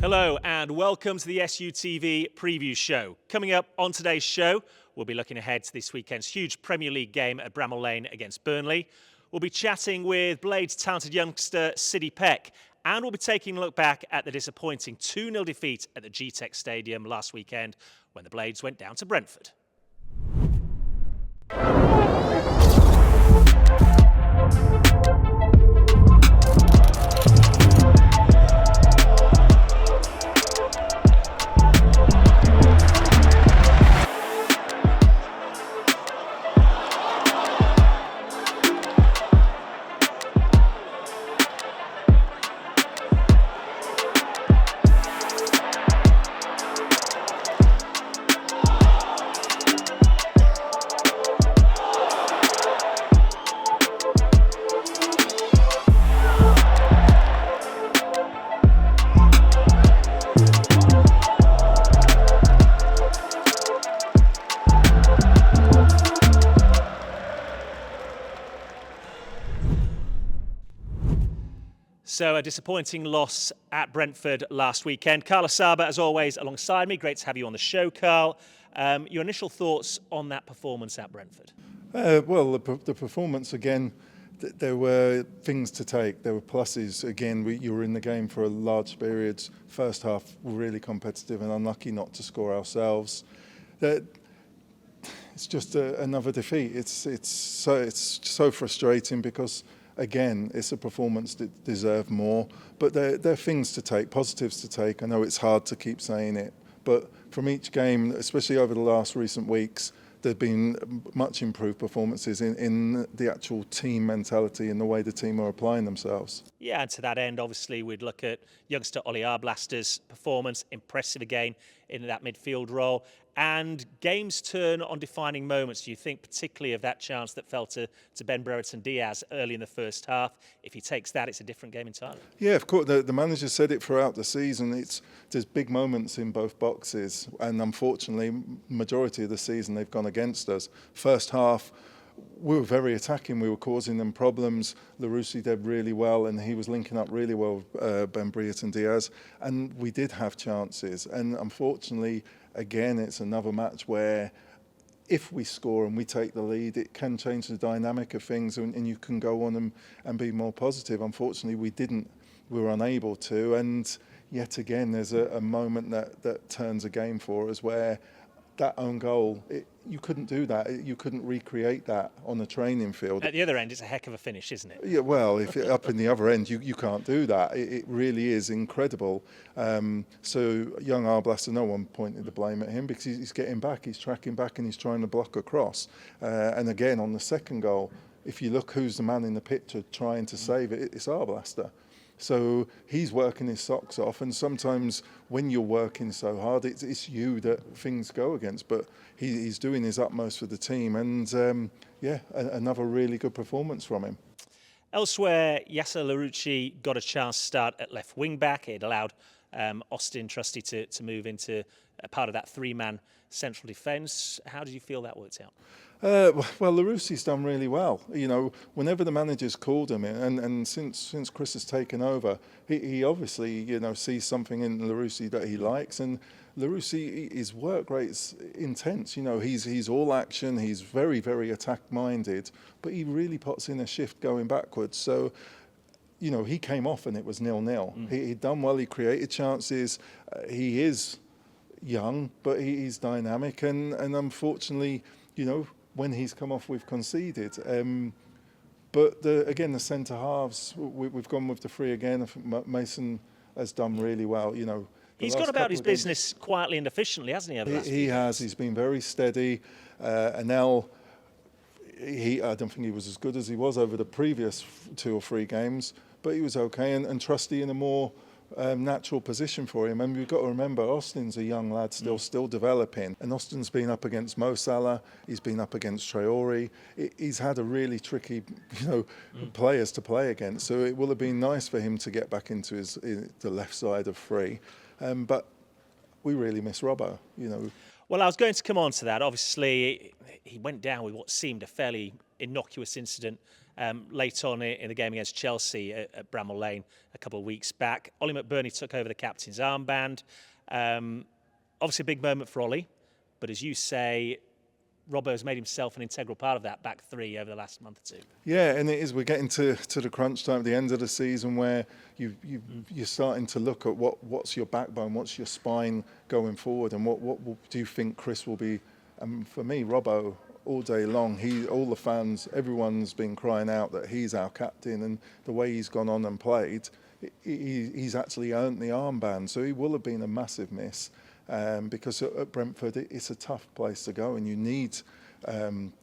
Hello and welcome to the SUTV preview show. Coming up on today's show, we'll be looking ahead to this weekend's huge Premier League game at Bramall Lane against Burnley. We'll be chatting with Blade's talented youngster Sydie Peck, and we'll be taking a look back at the disappointing 2-0 defeat at the G-Tech Stadium last weekend when the Blades went down to Brentford. So a disappointing loss at Brentford last weekend. Carl Osula, as always, alongside me. Great to have you on the show, Carl. Your initial thoughts on that performance at Brentford? Well, the performance, again, there were things to take. There were pluses. Again, you were in the game for a large periods. First half, really competitive and unlucky not to score ourselves. It's just another defeat. It's so frustrating because, again, it's a performance that deserved more, but there are things to take, positives to take. I know it's hard to keep saying it, but from each game, especially over the last recent weeks, there have been much improved performances in the actual team mentality and the way the team are applying themselves. Yeah, and to that end, obviously, we'd look at youngster Ollie Arblaster's performance, impressive again in that midfield role. And games turn on defining moments. Do you think particularly of that chance that fell to Ben Brereton Diaz early in the first half? If he takes that, it's a different game entirely. Yeah, of course. The manager said it throughout the season. There's big moments in both boxes, and unfortunately, majority of the season they've gone against us. First half, we were very attacking. We were causing them problems. Larousse did really well, and he was linking up really well with Ben Brereton Diaz. And we did have chances. And unfortunately, again, it's another match where if we score and we take the lead, it can change the dynamic of things, and you can go on and be more positive. Unfortunately, we didn't. We were unable to. And yet again, there's a moment that turns a game for us where that own goal, you couldn't do that. You couldn't recreate that on the training field. At the other end, it's a heck of a finish, isn't it? Yeah, well, if you're up in the other end, you can't do that. It really is incredible. So young Arblaster, no one pointed the blame at him because he's getting back, he's tracking back, and he's trying to block across. And again, on the second goal, if you look who's the man in the picture trying to save it, it's Arblaster. So he's working his socks off, and sometimes when you're working so hard, it's you that things go against. But he's doing his utmost for the team, and another really good performance from him. Elsewhere, Yasser Larouche got a chance to start at left wing back. It allowed Austin Trusty to move into a part of that three-man central defence. How did you feel that worked out? Well, Larousse's done really well. You know, whenever the manager's called him, and since Chris has taken over, he obviously, sees something in Larousse that he likes, and Larousse, his work rate's intense. He's all action. He's very, very attack-minded, but he really puts in a shift going backwards. So, he came off and it was 0-0. He'd done well. He created chances. He is young, but he's dynamic, and unfortunately, when he's come off, we've conceded. But the centre halves, we've gone with the three again. I think Mason has done really well. He's gone about his business quietly and efficiently, hasn't he? He has. He's been very steady. And now, I don't think he was as good as he was over the previous 2 or 3 games, but he was okay. And Trusty in a more natural position for him. And we've got to remember, Austin's a young lad still developing. And Austin's been up against Mo Salah. He's been up against Traore. He's had a really tricky, players to play against. So it will have been nice for him to get back into the left side of three. But we really miss Robbo, Well, I was going to come on to that. Obviously, he went down with what seemed a fairly innocuous incident late on in the game against Chelsea at Bramall Lane a couple of weeks back. Ollie McBurney took over the captain's armband. Obviously a big moment for Ollie, but as you say, Robbo's made himself an integral part of that back three over the last month or two. Yeah, and it is. We're getting to the crunch time at the end of the season where you're starting to look at what's your backbone, what's your spine going forward, and what do you think Chris will be? For me, Robbo, all day long, all the fans, everyone's been crying out that he's our captain, and the way he's gone on and played, he's actually earned the armband. So he will have been a massive miss. Because at Brentford it's a tough place to go and you need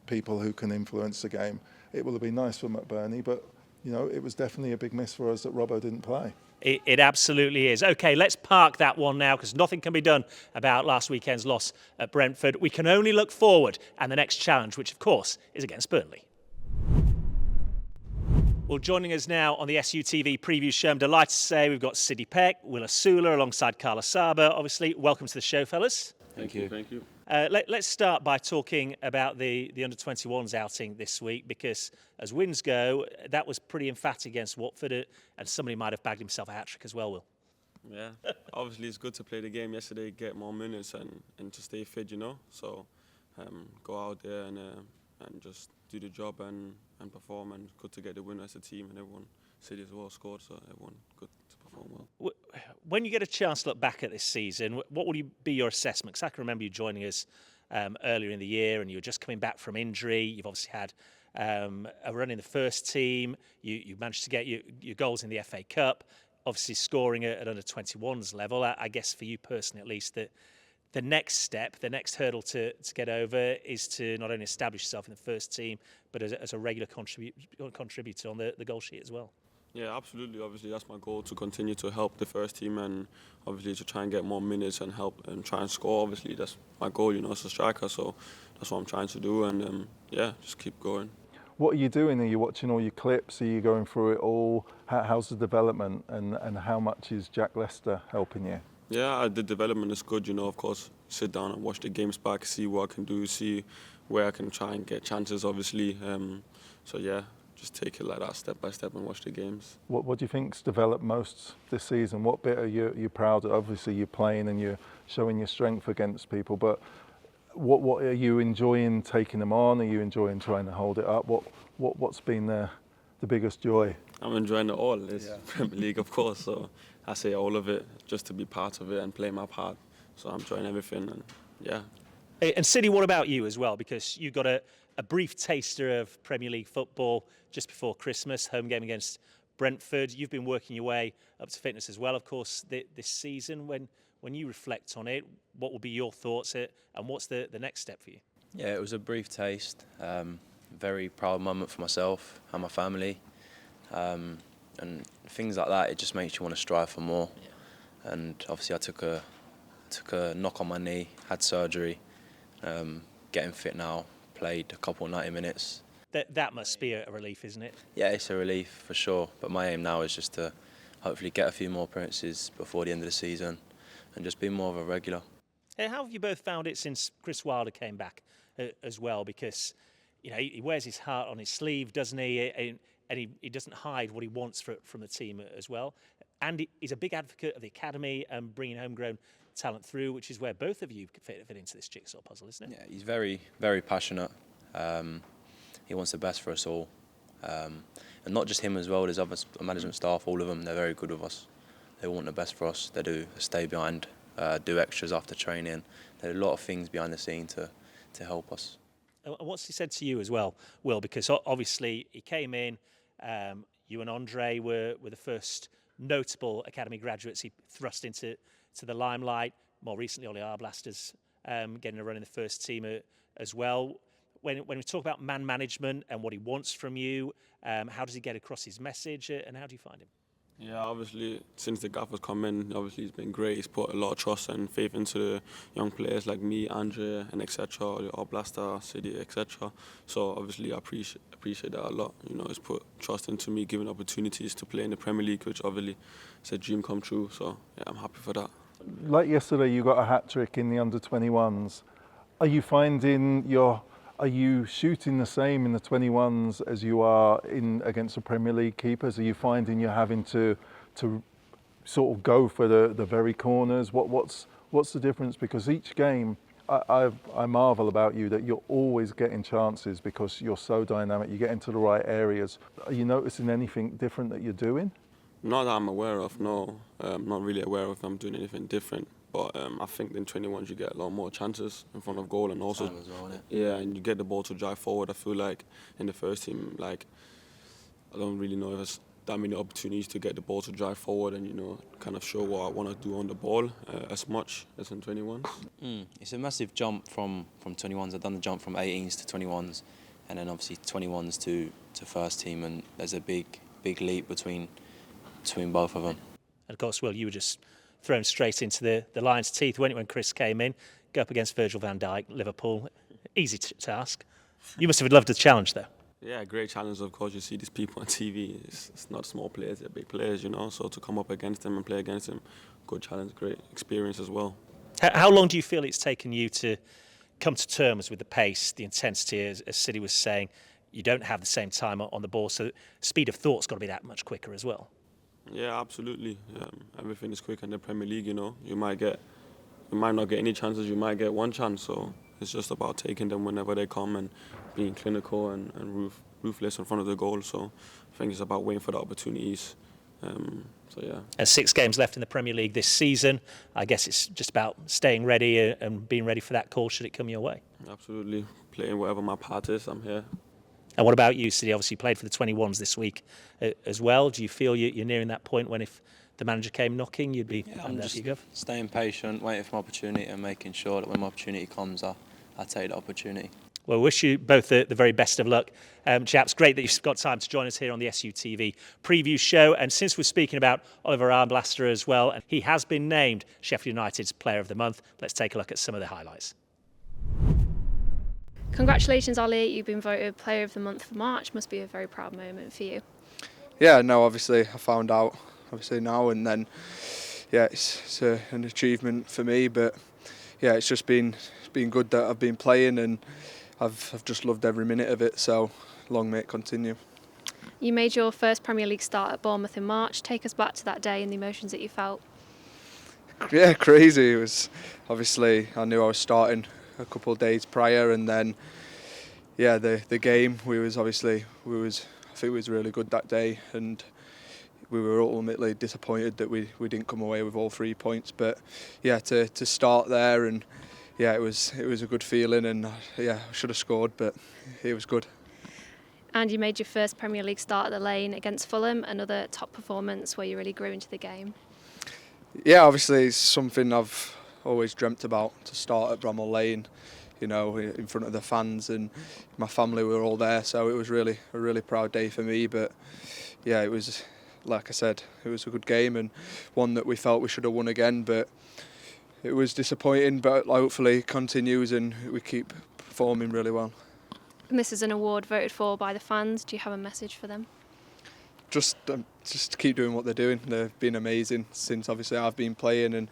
people who can influence the game. It will have been nice for McBurney, but it was definitely a big miss for us that Robbo didn't play. It absolutely is. OK, let's park that one now because nothing can be done about last weekend's loss at Brentford. We can only look forward and the next challenge, which of course is against Burnley. Well, joining us now on the SUTV preview show, I'm delighted to say we've got Sydie Peck, Will Osula alongside Carla Saba. Obviously, welcome to the show, fellas. Thank you. Thank you. Let's start by talking about the under-21s outing this week because as wins go, that was pretty emphatic against Watford and somebody might have bagged himself a hat-trick as well, Will. Yeah, obviously it's good to play the game yesterday, get more minutes and to stay fit, So go out there and just do the job and perform, and good to get the win as a team, and everyone, Sydie as well, scored, so everyone good to perform well. When you get a chance to look back at this season, what would be your assessment? Because I can remember you joining us earlier in the year and you were just coming back from injury. You've obviously had a run in the first team. You managed to get your goals in the FA Cup, obviously scoring at under-21s level. I guess for you personally at least, the next step, the next hurdle to get over is to not only establish yourself in the first team, but as a regular contributor on the goal sheet as well. Yeah, absolutely. Obviously, that's my goal, to continue to help the first team and obviously to try and get more minutes and help and try and score. Obviously, that's my goal, as a striker. So that's what I'm trying to do, and just keep going. What are you doing? Are you watching all your clips? Are you going through it all? How's the development, and how much is Jack Lester helping you? Yeah, the development is good, of course, sit down and watch the games back, see what I can do, see where I can try and get chances, obviously. Just take it like that, step by step, and watch the games. What do you think's developed most this season? What bit are you proud of? Obviously, you're playing and you're showing your strength against people, but what are you enjoying taking them on? Are you enjoying trying to hold it up? What's been the biggest joy? I'm enjoying it all. It's Premier League, of course, so I say all of it just to be part of it and play my part. So I'm enjoying everything, and yeah. And Sydie, what about you as well? Because you got a brief taster of Premier League football just before Christmas, home game against Brentford. You've been working your way up to fitness as well, of course, this season. When you reflect on it, what will be your thoughts and what's the next step for you? Yeah, it was a brief taste. Very proud moment for myself and my family. And things like that, it just makes you want to strive for more. Yeah. And obviously I took a knock on my knee, had surgery, getting fit now, played a couple of 90 minutes. That must be a relief, isn't it? Yeah, it's a relief for sure. But my aim now is just to hopefully get a few more appearances before the end of the season and just be more of a regular. Hey, how have you both found it since Chris Wilder came back as well? Because he wears his heart on his sleeve, doesn't he? And he doesn't hide what he wants from the team as well. And he's a big advocate of the academy and bringing homegrown talent through, which is where both of you fit into this jigsaw puzzle, isn't it? Yeah, he's very, very passionate. He wants the best for us all. And not just him as well, there's other management staff, all of them, they're very good with us. They want the best for us. They stay behind, do extras after training. There are a lot of things behind the scene to help us. And what's he said to you as well, Will? Because obviously he came in, you and Andre were the first notable academy graduates he thrust into the limelight. More recently, Ollie Arblasters getting a run in the first team as well. When we talk about man management and what he wants from you, how does he get across his message and how do you find him? Yeah, obviously, since the gaffer's come in, obviously he's been great. He's put a lot of trust and faith into the young players like me, Andre, and etc., or Blaster, Sydie, etc. So obviously I appreciate that a lot. He's put trust into me, giving opportunities to play in the Premier League, which obviously is a dream come true. So yeah, I'm happy for that. Like yesterday, you got a hat-trick in the under-21s. Are you finding you're Are you shooting the same in the 21s as you are against the Premier League keepers? Are you finding you're having to sort of go for the very corners? What's the difference? Because each game, I marvel about you that you're always getting chances because you're so dynamic. You get into the right areas. Are you noticing anything different that you're doing? Not that I'm aware of, no. I'm not really aware of if I'm doing anything different. But I think in 21s you get a lot more chances in front of goal, and also, As well, innit? yeah, and you get the ball to drive forward. I feel like in the first team, like, I don't really know if there's that many opportunities to get the ball to drive forward and, you know, kind of show what I want to do on the ball as much as in 21s. It's a massive jump from 21s. I've done the jump from 18s to 21s, and then obviously 21s to first team, and there's a big leap between both of them. And of course, Will, you were just thrown straight into the lion's teeth, weren't you, when Chris came in? Go up against Virgil van Dijk, Liverpool. Easy task. You must have loved the challenge, though. Yeah, great challenge. Of course, you see these people on TV. It's not small players; they're big players, you know. So to come up against them and play against them, good challenge, great experience as well. How long do you feel it's taken you to come to terms with the pace, the intensity? As Sydie was saying, you don't have the same time on the ball, so speed of thought's got to be that much quicker as well. Yeah, absolutely. Everything is quick in the Premier League, you know. You might not get any chances, you might get one chance. So it's just about taking them whenever they come and being clinical and ruthless in front of the goal. So I think it's about waiting for the opportunities. So yeah. And 6 games left in the Premier League this season. I guess it's just about staying ready and being ready for that call should it come your way. Absolutely. Playing whatever my part is, I'm here. And what about you, Sydie? Obviously, you played for the 21s this week as well. Do you feel you're nearing that point when if the manager came knocking, you'd be I'm there just you go? staying patient, waiting for my opportunity, and making sure that when my opportunity comes, I take the opportunity. Well, we wish you both the very best of luck. Chaps, great that you've got time to join us here on the SUTV preview show. And since we're speaking about Oliver Armblaster as well, and he has been named Sheffield United's Player of the Month, let's take a look at some of the highlights. Congratulations, Ollie. You've been voted Player of the Month for March. Must be a very proud moment for you. Yeah, no, obviously I found out now, and then yeah, it's an achievement for me. But yeah, it's just been good that I've been playing, and I've just loved every minute of it. So long may it continue. You made your first Premier League start at Bournemouth in March. Take us back to that day and the emotions that you felt. Yeah, crazy. It was obviously I knew I was starting a couple of days prior, and then yeah, the game I think it was really good that day, and we were ultimately disappointed that we didn't come away with all 3 points. But yeah, to start there, and yeah, it was a good feeling, and yeah, I should have scored, but it was good. And you made your first Premier League start at the Lane against Fulham, another top performance where you really grew into the game. Yeah, obviously it's something I've always dreamt about, to start at Bramall Lane, you know, in front of the fans, and my family were all there, so it was a really proud day for me. But yeah, it was, like I said, it was a good game, and one that we felt we should have won again, but it was disappointing. But hopefully it continues and we keep performing really well. And this is an award voted for by the fans. Do you have a message for them? Just keep doing what they're doing. They've been amazing since obviously I've been playing, and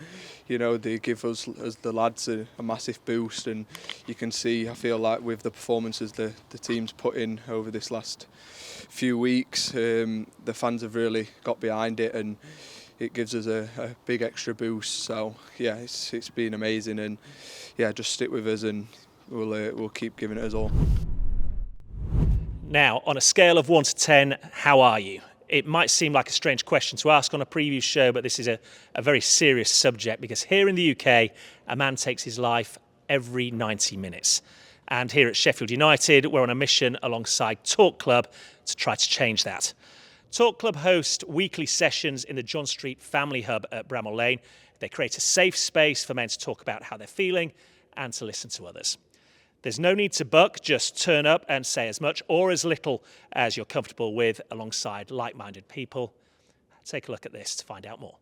you know, they give us as the lads a massive boost, and you can see, I feel like with the performances the team's put in over this last few weeks, the fans have really got behind it, and it gives us a big extra boost. So yeah, it's been amazing, and yeah, just stick with us and we'll keep giving it us all. Now, on a scale of 1 to 10, how are you? It might seem like a strange question to ask on a preview show, but this is a very serious subject, because here in the UK, a man takes his life every 90 minutes. And here at Sheffield United, we're on a mission alongside Talk Club to try to change that. Talk Club host weekly sessions in the John Street Family Hub at Bramall Lane. They create a safe space for men to talk about how they're feeling and to listen to others. There's no need to buck, just turn up and say as much or as little as you're comfortable with alongside like-minded people. Take a look at this to find out more.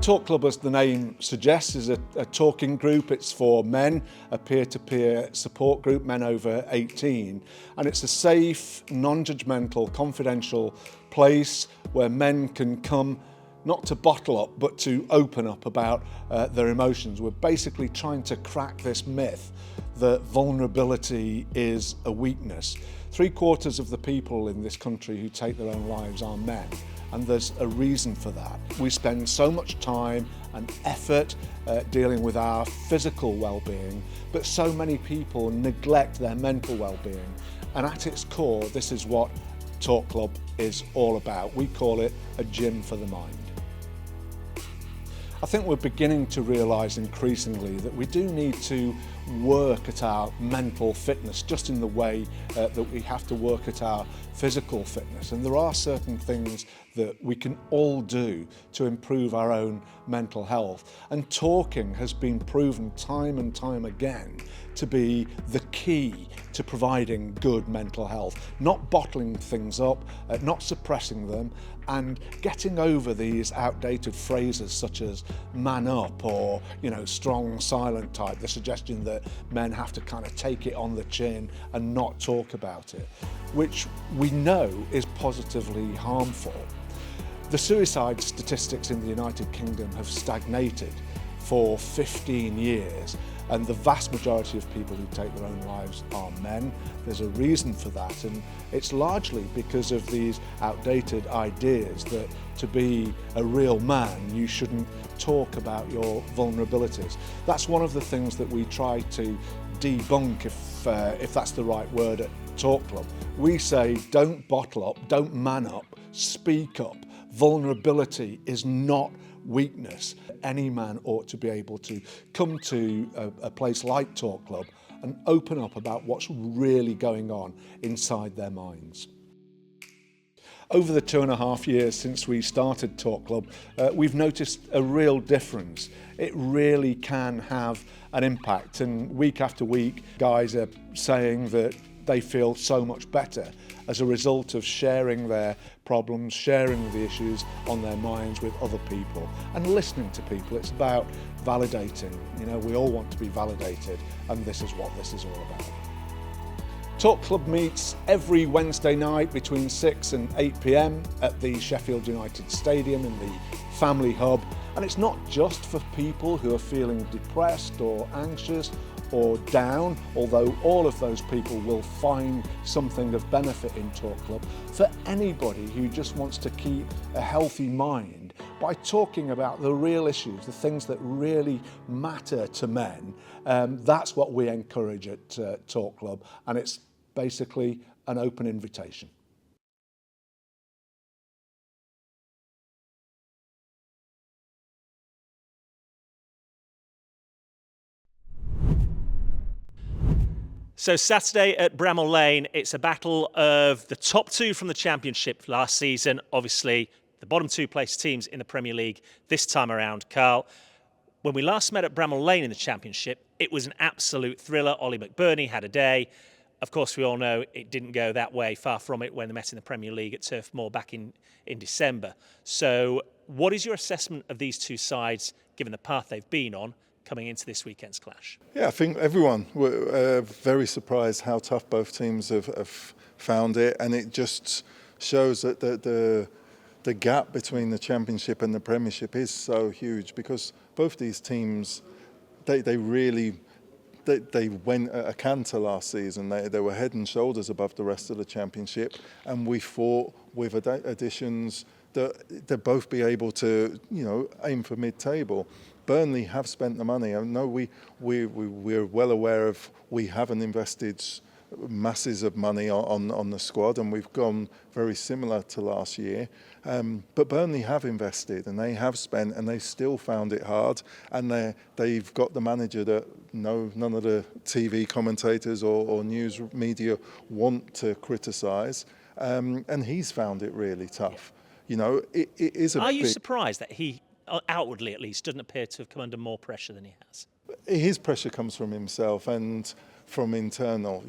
Talk Club, as the name suggests, is a talking group. It's for men, a peer-to-peer support group, men over 18. And it's a safe, non-judgmental, confidential place where men can come not to bottle up, but to open up about their emotions. We're basically trying to crack this myth that vulnerability is a weakness. 3/4 of the people in this country who take their own lives are men, and there's a reason for that. We spend so much time and effort dealing with our physical well-being, but so many people neglect their mental well-being. And at its core, this is what Talk Club is all about. We call it a gym for the mind. I think we're beginning to realise increasingly that we do need to work at our mental fitness just in the way that we have to work at our physical fitness. And there are certain things that we can all do to improve our own mental health. And talking has been proven time and time again to be the key to providing good mental health. Not bottling things up, not suppressing them, and getting over these outdated phrases such as man up or, strong silent type, the suggestion that men have to kind of take it on the chin and not talk about it, which we know is positively harmful. The suicide statistics in the United Kingdom have stagnated for 15 years, and the vast majority of people who take their own lives are men. There's a reason for that, and it's largely because of these outdated ideas that to be a real man you shouldn't talk about your vulnerabilities. That's one of the things that we try to debunk, if that's the right word, at Talk Club. We say don't bottle up, don't man up, speak up. Vulnerability is not weakness. Any man ought to be able to come to a place like Talk Club and open up about what's really going on inside their minds. Over the 2.5 years since we started Talk Club, we've noticed a real difference. It really can have an impact, and week after week guys are saying that they feel so much better as a result of sharing their problems, sharing the issues on their minds with other people and listening to people. It's about validating. We all want to be validated, and this is what this is all about. Talk Club meets every Wednesday night between 6 and 8 p.m. at the Sheffield United Stadium in the Family Hub, and it's not just for people who are feeling depressed or anxious or down, although all of those people will find something of benefit in Talk Club. For anybody who just wants to keep a healthy mind by talking about the real issues, the things that really matter to men, that's what we encourage at Talk Club, and it's basically an open invitation. So Saturday at Bramall Lane, it's a battle of the top two from the Championship last season. Obviously, the bottom two placed teams in the Premier League this time around. Carl, when we last met at Bramall Lane in the Championship, it was an absolute thriller. Ollie McBurney had a day. Of course, we all know it didn't go that way, far from it, when they met in the Premier League at Turf Moor back in December. So what is your assessment of these two sides, given the path they've been on, coming into this weekend's clash? Yeah, I think everyone were very surprised how tough both teams have found it, and it just shows that the gap between the Championship and the Premiership is so huge, because both these teams, they went at a canter last season. They were head and shoulders above the rest of the Championship, and we fought with additions that they'll both be able to, aim for mid-table. Burnley have spent the money. I know we're well aware of we haven't invested masses of money on the squad, and we've gone very similar to last year. But Burnley have invested and they have spent, and they still found it hard. And they've got the manager that none of the TV commentators or news media want to criticise, and he's found it really tough. It is a Are you surprised that he, outwardly at least, doesn't appear to have come under more pressure than he has? His pressure comes from himself and from internal.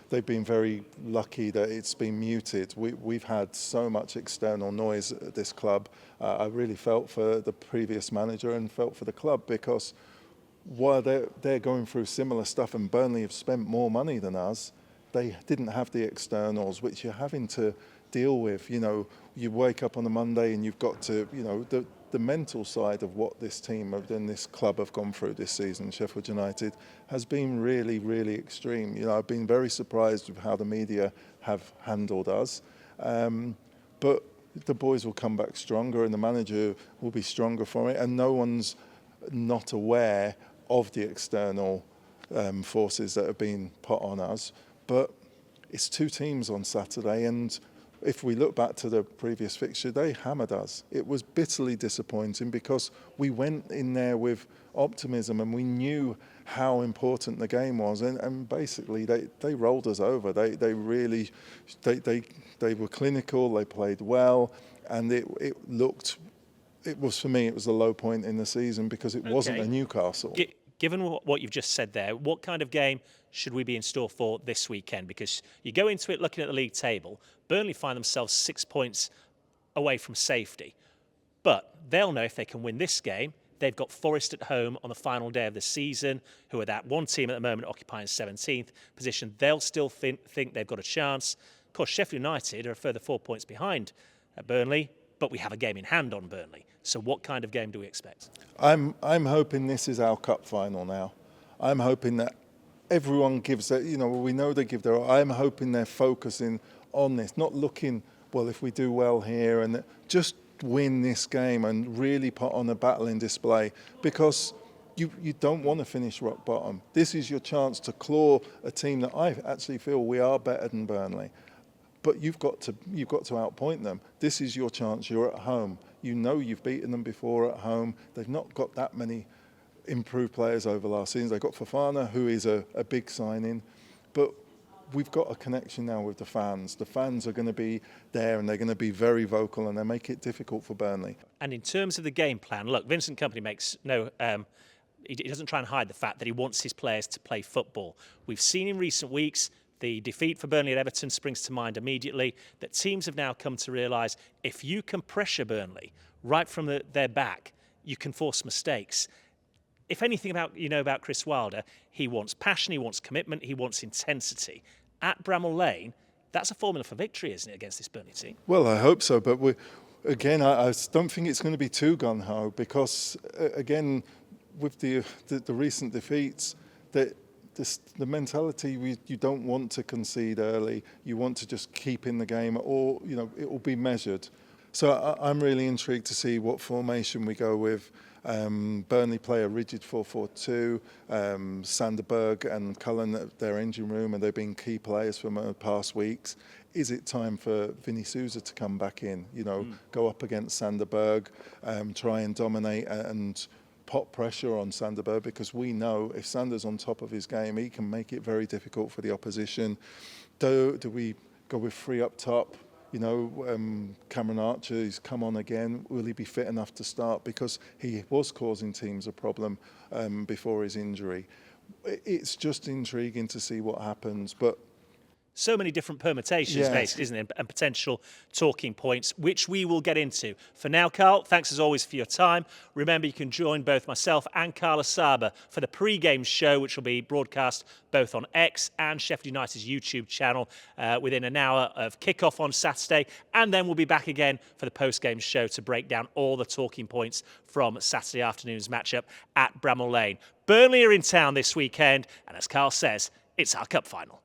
They've been very lucky that it's been muted. We've had so much external noise at this club. I really felt for the previous manager and felt for the club, because while they're going through similar stuff, and Burnley have spent more money than us, they didn't have the externals, which you're having to deal with. You know, you wake up on a Monday and you've got to, you know, the mental side of what this team and this club have gone through this season, Sheffield United, has been really, really extreme. You know, I've been very surprised with how the media have handled us. But the boys will come back stronger and the manager will be stronger from it, and no one's not aware of the external forces that have been put on us. But it's 2 teams on Saturday, and if we look back to the previous fixture, they hammered us. It was bitterly disappointing because we went in there with optimism and we knew how important the game was, and basically they rolled us over. They really were clinical, they played well, and it was, for me, it was the low point in the season because it wasn't a Newcastle. Given what you've just said there, what kind of game should we be in store for this weekend? Because you go into it looking at the league table, Burnley find themselves 6 points away from safety. But they'll know if they can win this game. They've got Forest at home on the final day of the season, who are that one team at the moment occupying 17th position. They'll still think they've got a chance. Of course, Sheffield United are a further 4 points behind at Burnley, but we have a game in hand on Burnley. So what kind of game do we expect? I'm hoping this is our cup final now. I'm hoping that everyone gives their, you know, we know they give their, I'm hoping they're focusing on this, not looking, well, if we do well here, and just win this game and really put on a battling display, because you don't want to finish rock bottom. This is your chance to claw a team that I actually feel we are better than Burnley. But you've got to outpoint them. This is your chance. You're at home. You know you've beaten them before at home. They've not got that many improved players over last season. They've got Fofana, who is a big signing, but we've got a connection now with the fans. The fans are going to be there and they're going to be very vocal, and they make it difficult for Burnley. And in terms of the game plan, look, Vincent Kompany makes no... he doesn't try and hide the fact that he wants his players to play football. We've seen in recent weeks the defeat for Burnley at Everton springs to mind immediately, that teams have now come to realise if you can pressure Burnley right from their back, you can force mistakes. If anything about Chris Wilder, he wants passion, he wants commitment, he wants intensity. At Bramall Lane, that's a formula for victory, isn't it, against this Burnley team? Well, I hope so, but again, I don't think it's going to be too gung-ho, because, again, with the recent defeats, the mentality, you don't want to concede early. You want to just keep in the game, or it will be measured. So I'm really intrigued to see what formation we go with. Burnley play a rigid 4-4-2. Sanderberg and Cullen, their engine room, and they've been key players from the past weeks. Is it time for Vinny Souza to come back in? Go up against Sanderberg, try and dominate and pot pressure on Sanderberg, because we know if Sander's on top of his game, he can make it very difficult for the opposition. Do we go with 3 up top? Cameron Archer, he's come on again. Will he be fit enough to start? Because he was causing teams a problem before his injury. It's just intriguing to see what happens. But so many different permutations, basically, isn't it? And potential talking points, which we will get into. For now, Carl, thanks as always for your time. Remember, you can join both myself and Carla Saba for the pre-game show, which will be broadcast both on X and Sheffield United's YouTube channel within an hour of kickoff on Saturday. And then we'll be back again for the post-game show to break down all the talking points from Saturday afternoon's matchup at Bramall Lane. Burnley are in town this weekend, and as Carl says, it's our cup final.